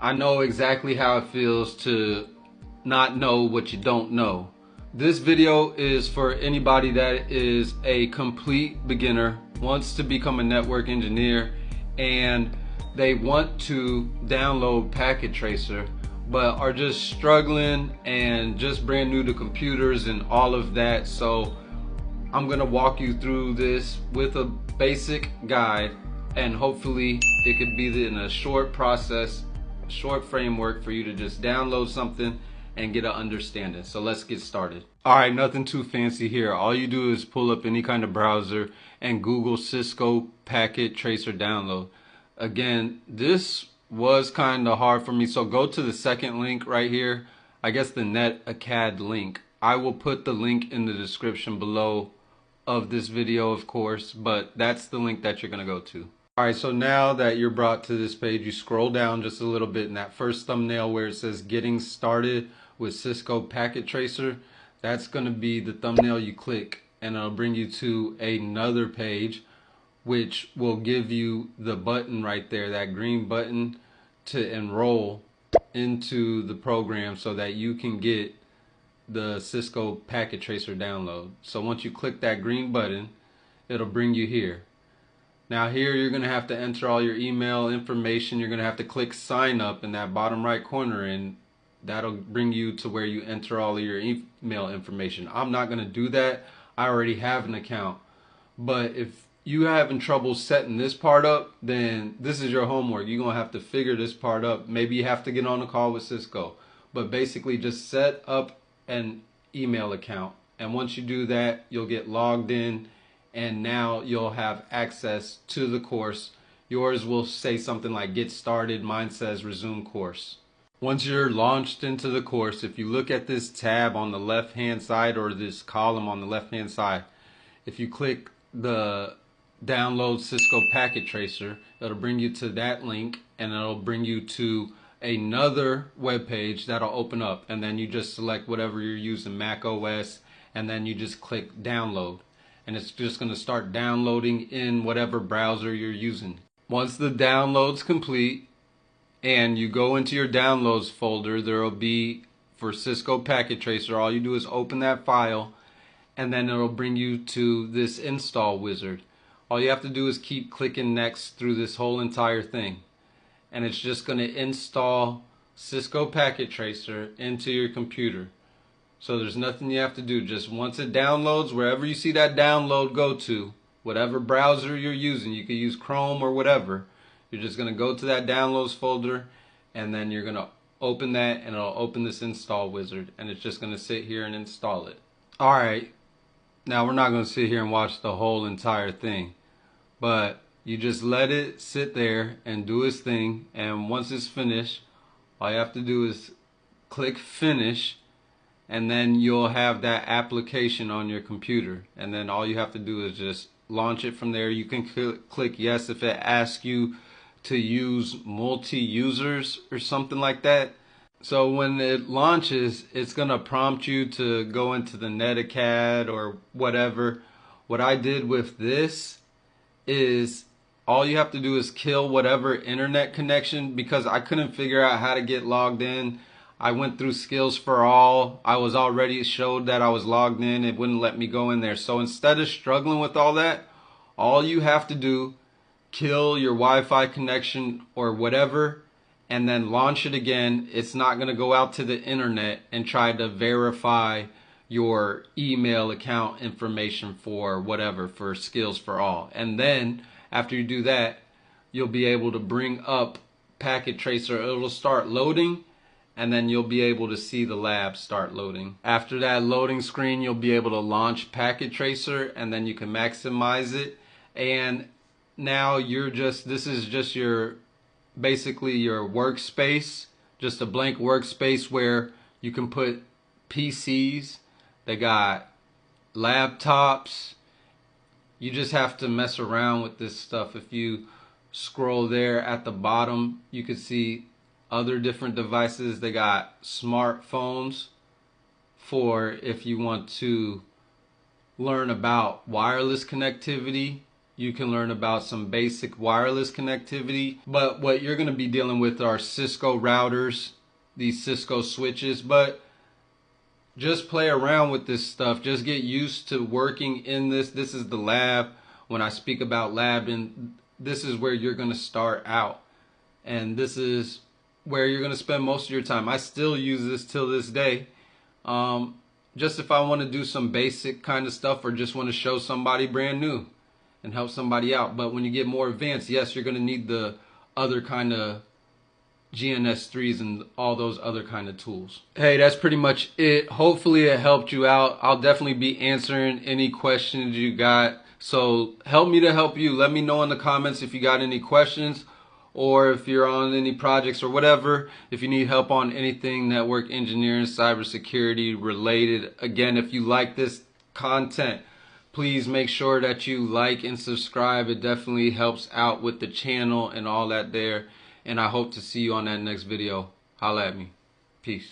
I know exactly how it feels to not know what you don't know. This video is for anybody that is a complete beginner, wants to become a network engineer, and they want to download Packet Tracer, but are just struggling and just brand new to computers and all of that. So I'm gonna walk you through this with a basic guide, and hopefully it could be in a short process, short framework for you to just download something and get an understanding. So let's get started. All right, nothing too fancy here. All you do is pull up any kind of browser and Google Cisco Packet Tracer download. Again, this was kind of hard for me, so go to the second link right here. I guess the NetAcad link. I will put the link in the description below of this video, of course, but that's the link that you're going to go to. All right, so now that you're brought to this page, you scroll down just a little bit in that first thumbnail where it says getting started with Cisco Packet Tracer. That's going to be the thumbnail you click, and it'll bring you to another page which will give you the button right there, that green button, to enroll into the program so that you can get the Cisco Packet Tracer download. So once you click that green button, it'll bring you here. Now here you're going to have to enter all your email information. You're going to have to click sign up in that bottom right corner, and that'll bring you to where you enter all of your email information. I'm not going to do that. I already have an account. But if you having trouble setting this part up, then this is your homework. You're going to have to figure this part up. Maybe you have to get on a call with Cisco. But basically just set up an email account. And once you do that, you'll get logged in, and now you'll have access to the course. Yours will say something like get started. Mine says resume course. Once you're launched into the course, if you look at this tab on the left hand side, or this column on the left hand side, if you click the download Cisco Packet Tracer, it'll bring you to that link, and it'll bring you to another web page that'll open up, and then you just select whatever you're using, Mac OS, and then you just click download, and it's just going to start downloading in whatever browser you're using. Once the download's complete and you go into your downloads folder, there will be for Cisco Packet Tracer. All you do is open that file, and then it'll bring you to this install wizard. All you have to do is keep clicking next through this whole entire thing, and it's just going to install Cisco Packet Tracer into your computer. So there's nothing you have to do. Just once it downloads, wherever you see that download go to, whatever browser you're using, you could use Chrome or whatever, you're just going to go to that downloads folder, and then you're going to open that, and it'll open this install wizard, and it's just going to sit here and install it. Alright, now we're not going to sit here and watch the whole entire thing, but you just let it sit there and do its thing, and once it's finished, all you have to do is click finish, and then you'll have that application on your computer, and then all you have to do is just launch it from there. You can click yes if it asks you to use multi-users or something like that. So when it launches, it's going to prompt you to go into the NetAcad or whatever. What I did with this is all you have to do is kill whatever internet connection, because I couldn't figure out how to get logged in. I went through Skills for All. I was already showed that I was logged in. It wouldn't let me go in there. So instead of struggling with all that, all you have to do, kill your Wi-Fi connection or whatever, and then launch it again. It's not going to go out to the internet and try to verify your email account information for whatever, for Skills for All. And then after you do that, you'll be able to bring up Packet Tracer. It'll start loading, and then you'll be able to see the lab start loading. After that loading screen, you'll be able to launch Packet Tracer, and then you can maximize it. And now this is just your, basically your workspace, just a blank workspace where you can put PCs. They got laptops. You just have to mess around with this stuff. If you scroll there at the bottom, you can see other different devices. They got smartphones for if you want to learn about wireless connectivity. You can learn about some basic wireless connectivity, but what you're going to be dealing with are Cisco routers, these Cisco switches. But just play around with this stuff. Just get used to working in this. This is the lab. When I speak about lab, and this is where you're going to start out. And this is where you're going to spend most of your time. I still use this till this day. Just if I want to do some basic kind of stuff or just want to show somebody brand new and help somebody out. But when you get more advanced, yes, you're going to need the other kind of GNS3s and all those other kind of tools. Hey, that's pretty much it. Hopefully it helped you out. I'll definitely be answering any questions you got. So help me to help you. Let me know in the comments if you got any questions, or if you're on any projects or whatever, if you need help on anything network engineering, cybersecurity related. Again, if you like this content, please make sure that you like and subscribe. It definitely helps out with the channel and all that there. And I hope to see you on that next video. Holla at me. Peace.